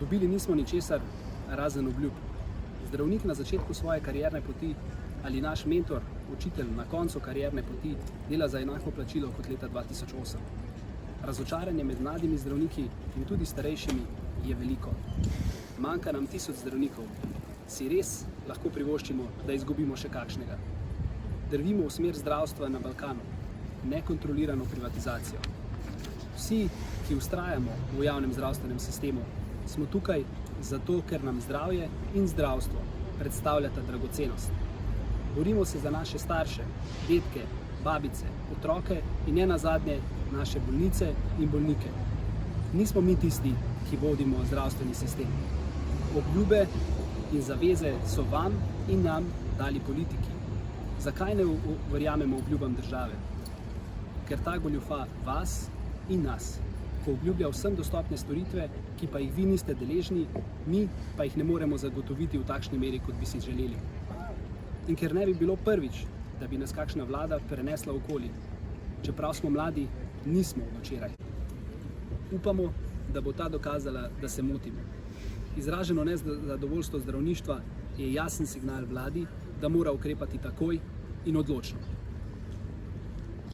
Dobili nismo ničesar razen obljub. Zdravnik na začetku svoje karierne poti ali naš mentor, učitelj na koncu karierne poti dela za enako plačilo kot leta 2008. Razočaranje med mladimi zdravniki in tudi starejšimi je veliko. Manjka nam 1000 zdravnikov. Si res lahko privoščimo, da izgubimo še kakšnega. Drvimo v smer zdravstva na Balkanu, nekontrolirano privatizacijo. Vsi, ki vztrajamo v javnem zdravstvenem sistemu, smo tukaj zato, ker nam zdravje in zdravstvo predstavljata dragocenost. Borimo se za naše starše, dedke, babice, otroke in ne nazadnje naše bolnice in bolnike. Nismo mi tisti, ki vodimo zdravstveni sistem. Obljube in zaveze so vam in nam dali politiki. Zakaj ne verjamemo obljubam države? Ker ta goljufa vas in nas, ko obljublja vsem dostopne storitve, ki pa jih vi niste deležni, mi pa jih ne moremo zagotoviti v takšni meri, kot bi si želeli. In ker ne bi bilo prvič, da bi nas kakšna vlada prenesla okoli, čeprav smo mladi, nismo od včeraj. Upamo, da bo ta dokazala, da se motimo. Izraženo nezadovoljstvo zdravništva je jasen signal vladi, da mora ukrepati takoj in odločno.